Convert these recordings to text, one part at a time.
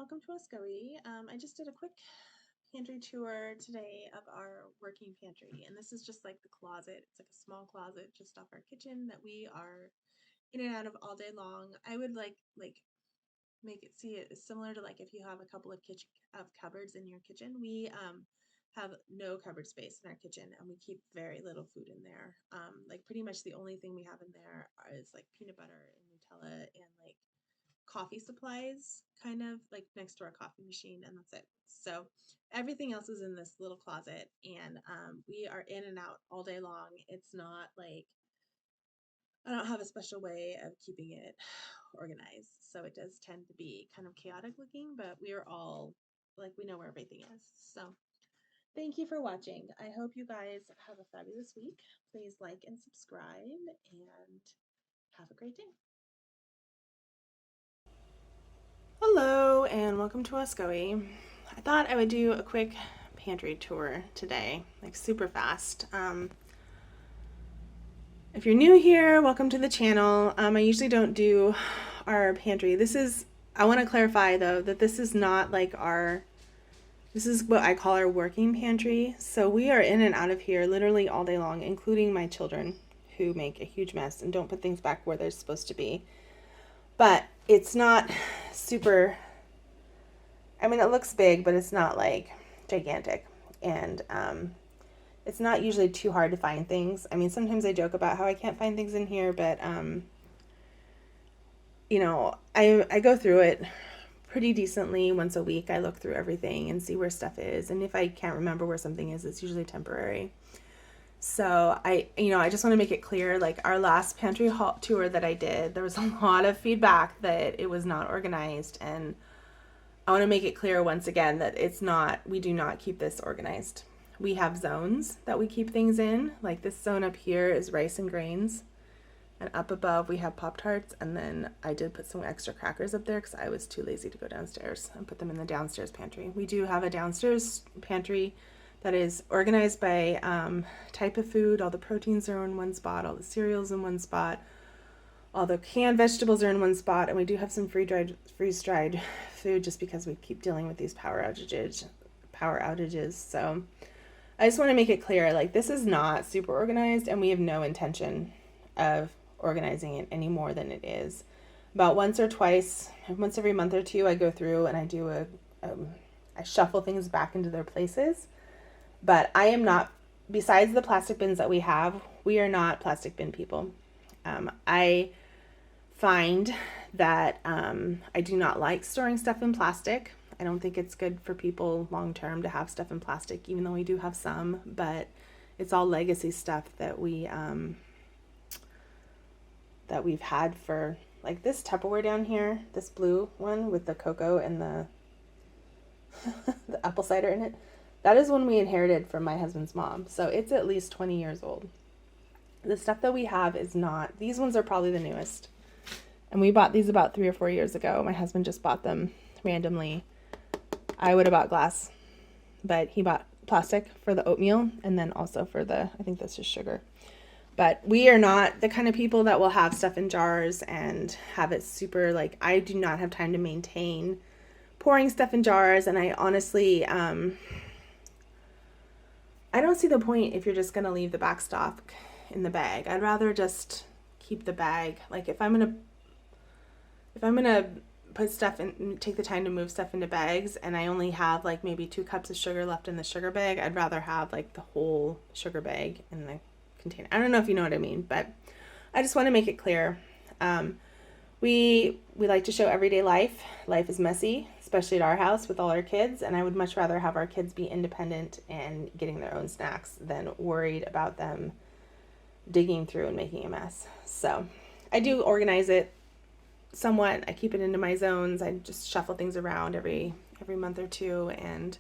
welcome to Oscoe. I just did a quick pantry tour today of our working pantry, and this is just like the closet. It's like a small closet just off our kitchen that we are in and out of all day long. I would like make it see it similar to like if you have a couple of kitchen of cupboards in your kitchen. We have no cupboard space in our kitchen, and we keep very little food in there. Like pretty much the only thing we have in there is like peanut butter and Nutella and like coffee supplies kind of like next to our coffee machine, and that's it. So everything else is in this little closet, and we are in and out all day long. It's not like I don't have a special way of keeping it organized, so it does tend to be kind of chaotic looking, but we are all like we know where everything is. So thank you for watching. I hope you guys have a fabulous week. Please like and subscribe, and have a great day. Hello and welcome to Oscoe. I thought I would do a quick pantry tour today, like super fast. If you're new here, welcome to the channel. I usually don't do our pantry. I want to clarify though that this is not like this is what I call our working pantry. So we are in and out of here literally all day long, including my children who make a huge mess and don't put things back where they're supposed to be. But it's not super, I mean, it looks big, but it's not like gigantic. And it's not usually too hard to find things. I mean, sometimes I joke about how I can't find things in here, but, you know, I go through it pretty decently once a week. I look through everything and see where stuff is. And if I can't remember where something is, it's usually temporary. So I just want to make it clear, like our last pantry haul tour that I did, there was a lot of feedback that it was not organized, and I want to make it clear once again that we do not keep this organized. We have zones that we keep things in, like this zone up here is rice and grains, and up above we have Pop-Tarts, and then I did put some extra crackers up there because I was too lazy to go downstairs and put them in the downstairs pantry. We do have a downstairs pantry that is organized by type of food. All the proteins are in one spot, all the cereals in one spot, all the canned vegetables are in one spot, and we do have some freeze-dried food just because we keep dealing with these power outages. So I just want to make it clear, like this is not super organized, and we have no intention of organizing it any more than it is. About once every month or two, I go through and I do I shuffle things back into their places. But I am not, besides the plastic bins that we have, we are not plastic bin people. I find that I do not like storing stuff in plastic. I don't think it's good for people long term to have stuff in plastic, even though we do have some, but it's all legacy stuff that we've had for, like this Tupperware down here, this blue one with the cocoa and the the apple cider in it. That is one we inherited from my husband's mom. So it's at least 20 years old. The stuff that we have is not. These ones are probably the newest. And we bought these about 3 or 4 years ago. My husband just bought them randomly. I would have bought glass, but he bought plastic for the oatmeal and then also for I think this is sugar. But we are not the kind of people that will have stuff in jars and have it super, like, I do not have time to maintain pouring stuff in jars. And I honestly, I don't see the point if you're just going to leave the back stock in the bag. I'd rather just keep the bag. Like if I'm going to put stuff in, take the time to move stuff into bags, and I only have like maybe 2 cups of sugar left in the sugar bag, I'd rather have like the whole sugar bag in the container. I don't know if you know what I mean, but I just want to make it clear. We like to show everyday life. Life is messy, especially at our house with all our kids, and I would much rather have our kids be independent and getting their own snacks than worried about them digging through and making a mess. So I do organize it somewhat. I keep it into my zones. I just shuffle things around every month or two, and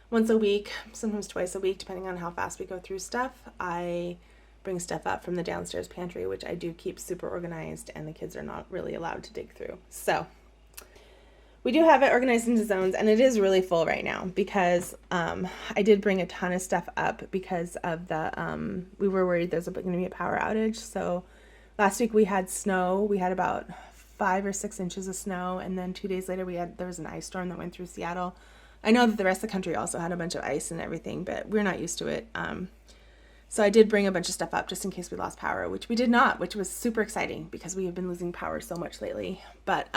once a week, sometimes twice a week, depending on how fast we go through stuff, I bring stuff up from the downstairs pantry, which I do keep super organized, and the kids are not really allowed to dig through. So we do have it organized into zones, and it is really full right now because I did bring a ton of stuff up because of we were worried there's going to be a power outage. So last week we had snow. We had about 5 or 6 inches of snow, and then 2 days later there was an ice storm that went through Seattle. I know that the rest of the country also had a bunch of ice and everything, but we're not used to it. So I did bring a bunch of stuff up just in case we lost power, which we did not, which was super exciting because we have been losing power so much lately. But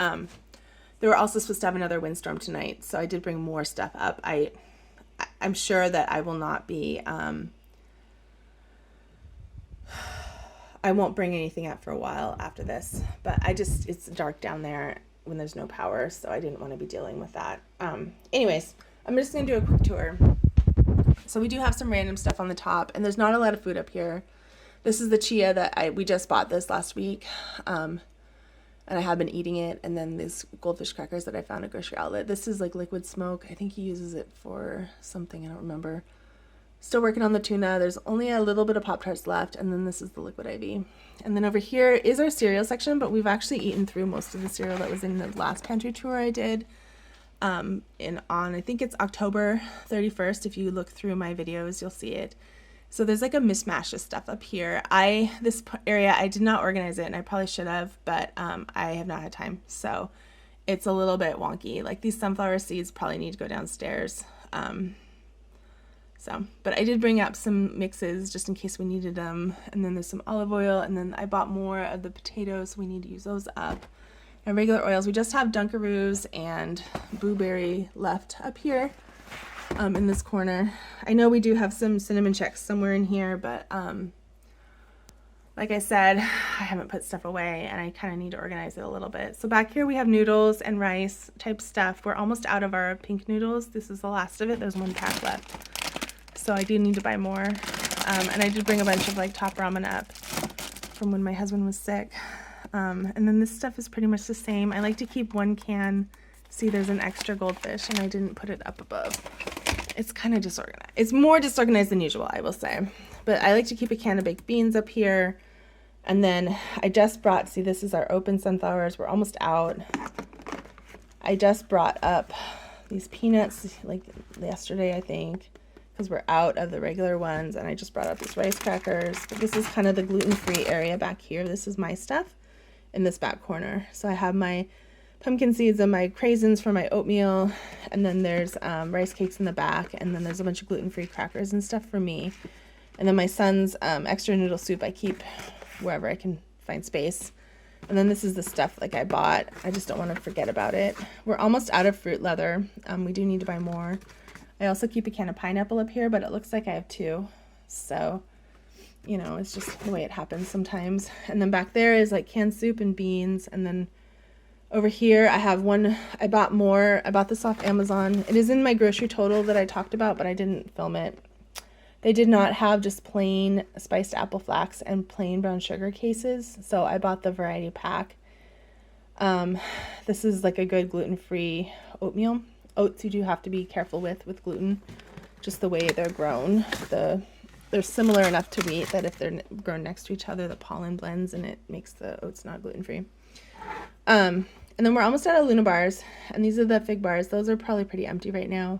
they were also supposed to have another windstorm tonight, so I did bring more stuff up. I'm sure that I will not be, I won't bring anything up for a while after this, but it's dark down there when there's no power, so I didn't want to be dealing with that. Anyways, I'm just going to do a quick tour. So we do have some random stuff on the top, and there's not a lot of food up here. This is the chia that we just bought this last week, and I have been eating it. And then these goldfish crackers that I found at grocery outlet. This is like liquid smoke. I think he uses it for something. I don't remember. Still working on the tuna. There's only a little bit of Pop-Tarts left, and then this is the liquid IV. And then over here is our cereal section, but we've actually eaten through most of the cereal that was in the last pantry tour I did. I think it's October 31st. If you look through my videos, you'll see it. So there's like a mismatch of stuff up here. This area, I did not organize it, and I probably should have, but I have not had time. So it's a little bit wonky. Like these sunflower seeds probably need to go downstairs. But I did bring up some mixes just in case we needed them. And then there's some olive oil, and then I bought more of the potatoes, so we need to use those up. And regular oils, we just have Dunkaroos and blueberry left up here in this corner. I know we do have some cinnamon checks somewhere in here, but like I said, I haven't put stuff away, and I kind of need to organize it a little bit. So back here we have noodles and rice type stuff. We're almost out of our pink noodles. This is the last of it. There's 1 pack left. So I do need to buy more. And I did bring a bunch of like top ramen up from when my husband was sick. And then this stuff is pretty much the same. I like to keep 1 can. See, there's an extra goldfish, and I didn't put it up above. It's kind of disorganized. It's more disorganized than usual, I will say. But I like to keep a can of baked beans up here. And then I just brought, see, this is our open sunflowers. We're almost out. I just brought up these peanuts like yesterday, I think, because we're out of the regular ones. And I just brought up these rice crackers. But this is kind of the gluten-free area back here. This is my stuff in this back corner. So I have my pumpkin seeds and my craisins for my oatmeal, and then there's rice cakes in the back, and then there's a bunch of gluten-free crackers and stuff for me. And then my son's extra noodle soup I keep wherever I can find space. And then this is the stuff like I bought. I just don't want to forget about it. We're almost out of fruit leather. We do need to buy more. I also keep a can of pineapple up here, but it looks like I have 2. So, you know, it's just the way it happens sometimes. And then back there is like canned soup and beans. And then over here I have one, I bought this off Amazon. It is in my grocery total that I talked about, but I didn't film it. They did not have just plain spiced apple flax and plain brown sugar cases, so I bought the variety pack. This is like a good gluten-free oatmeal. Oats you do have to be careful with gluten, just the way they're grown. They're similar enough to wheat that if they're grown next to each other, the pollen blends and it makes the oats not gluten-free. And then we're almost out of Luna bars, and these are the fig bars. Those are probably pretty empty right now.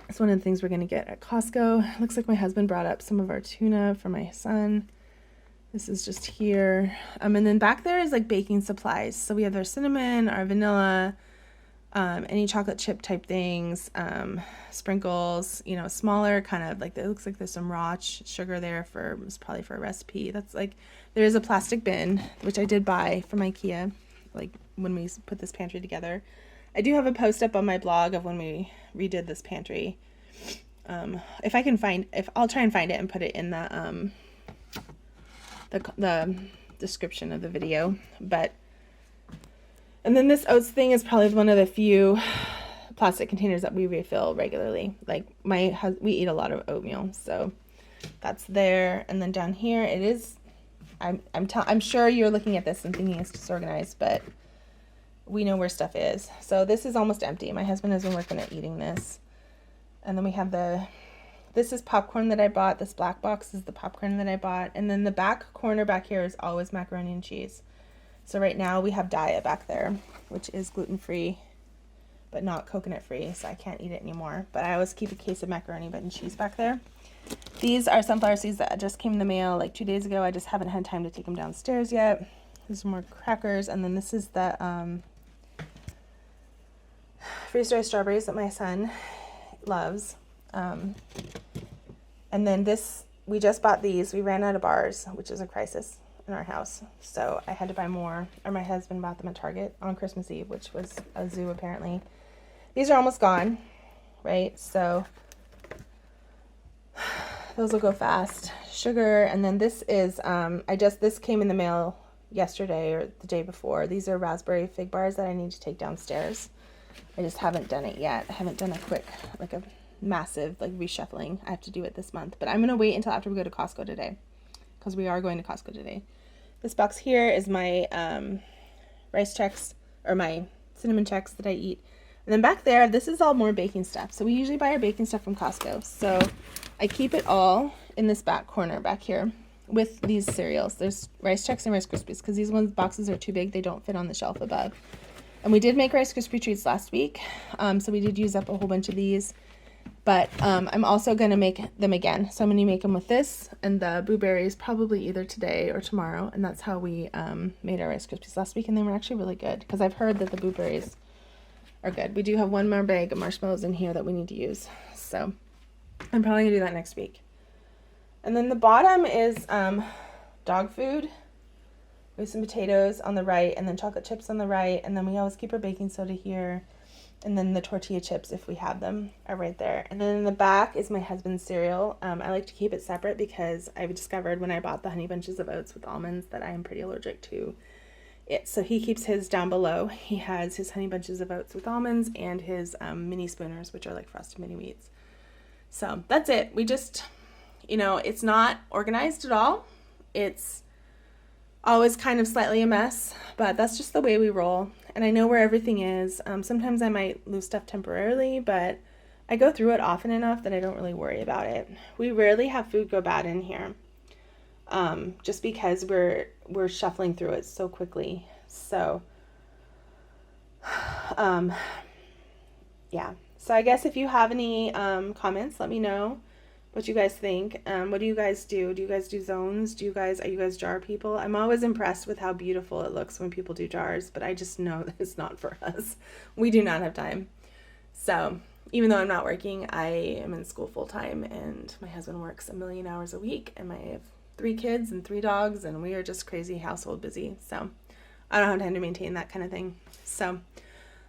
It's one of the things we're going to get at Costco. Looks like my husband brought up some of our tuna for my son. This is just here. And then back there is like baking supplies. So we have our cinnamon, our vanilla, any chocolate chip type things, sprinkles, you know, smaller kind of like, it looks like there's some raw sugar there it's probably for a recipe. That's like, there is a plastic bin, which I did buy from IKEA, like when we put this pantry together. I do have a post up on my blog of when we redid this pantry. I'll try and find it and put it in the description of the video. And then this oats thing is probably one of the few plastic containers that we refill regularly. Like we eat a lot of oatmeal, so that's there. And then down here it is. I'm sure you're looking at this and thinking it's disorganized, but we know where stuff is. So this is almost empty. My husband has been working at eating this. And then we have this is popcorn that I bought. This black box is the popcorn that I bought. And then the back corner back here is always macaroni and cheese. So right now we have Diet back there, which is gluten-free, but not coconut-free, so I can't eat it anymore. But I always keep a case of macaroni and cheese back there. These are sunflower seeds that just came in the mail like 2 days ago. I just haven't had time to take them downstairs yet. These are more crackers, and then this is the freeze-dried strawberries that my son loves. And then this, we just bought these. We ran out of bars, which is a crisis in our house. So I had to buy more, or my husband bought them at Target on Christmas Eve, which was a zoo apparently. These are almost gone, right? So those will go fast. Sugar, and then this is, this came in the mail yesterday or the day before. These are raspberry fig bars that I need to take downstairs. I just haven't done it yet. I haven't done a quick, like a massive, like reshuffling. I have to do it this month, but I'm going to wait until after we go to Costco today, because we are going to Costco today. This box here is my rice Chex, or my cinnamon Chex that I eat. And then back there, this is all more baking stuff. So we usually buy our baking stuff from Costco. So I keep it all in this back corner back here with these cereals. There's Rice Chex and Rice Krispies, because these boxes are too big. They don't fit on the shelf above. And we did make Rice Krispie treats last week, so we did use up a whole bunch of these. But I'm also going to make them again. So I'm going to make them with this and the blueberries probably either today or tomorrow. And that's how we made our Rice Krispies last week, and they were actually really good, because I've heard that the blueberries are good. We do have one more bag of marshmallows in here that we need to use. So I'm probably going to do that next week. And then the bottom is dog food. We have some potatoes on the right, and then chocolate chips on the right, and then we always keep our baking soda here, and then the tortilla chips, if we have them, are right there. And then in the back is my husband's cereal. I like to keep it separate because I've discovered when I bought the Honey Bunches of Oats with almonds that I am pretty allergic to it. So he keeps his down below. He has his Honey Bunches of Oats with almonds and his mini spooners, which are like Frosted Mini Wheats. So that's it. We just, it's not organized at all. It's always kind of slightly a mess, but that's just the way we roll. And I know where everything is. Sometimes I might lose stuff temporarily, but I go through it often enough that I don't really worry about it. We rarely have food go bad in here, just because we're shuffling through it so quickly. So, yeah. So I guess if you have any comments, let me know what you guys think. What do you guys do? Do you guys do zones? Are you guys jar people? I'm always impressed with how beautiful it looks when people do jars, but I just know that it's not for us. We do not have time. So even though I'm not working, I am in school full time, and my husband works 1,000,000 hours a week, and I have 3 kids and 3 dogs, and we are just crazy household busy. So I don't have time to maintain that kind of thing. So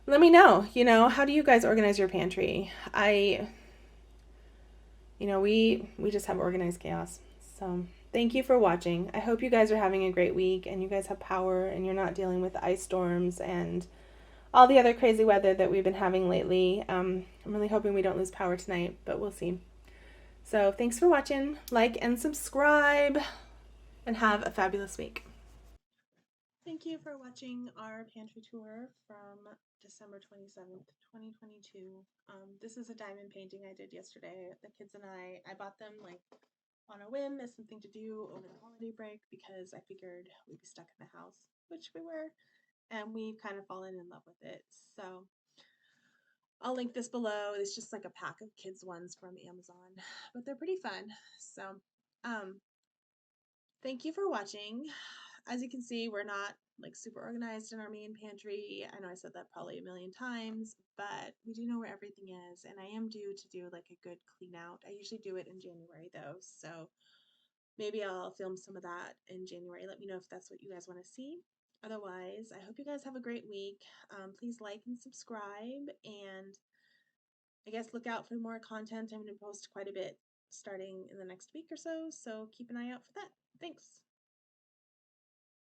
let me know, how do you guys organize your pantry? We just have organized chaos. So thank you for watching. I hope you guys are having a great week, and you guys have power, and you're not dealing with ice storms and all the other crazy weather that we've been having lately. I'm really hoping we don't lose power tonight, but we'll see. So thanks for watching. Like and subscribe, and have a fabulous week. Thank you for watching our pantry tour from December 27th, 2022. This is a diamond painting I did yesterday. The kids and I bought them like on a whim as something to do over the holiday break, because I figured we'd be stuck in the house, which we were, and we've kind of fallen in love with it. So I'll link this below. It's just like a pack of kids ones from Amazon, but they're pretty fun. So thank you for watching. As you can see, we're not like super organized in our main pantry. I know I said that probably 1,000,000 times, but we do know where everything is, and I am due to do like a good clean out. I usually do it in January though, so maybe I'll film some of that in January. Let me know if that's what you guys want to see. Otherwise, I hope you guys have a great week. Please like and subscribe, and I guess look out for more content. I'm going to post quite a bit starting in the next week or so, so keep an eye out for that. Thanks.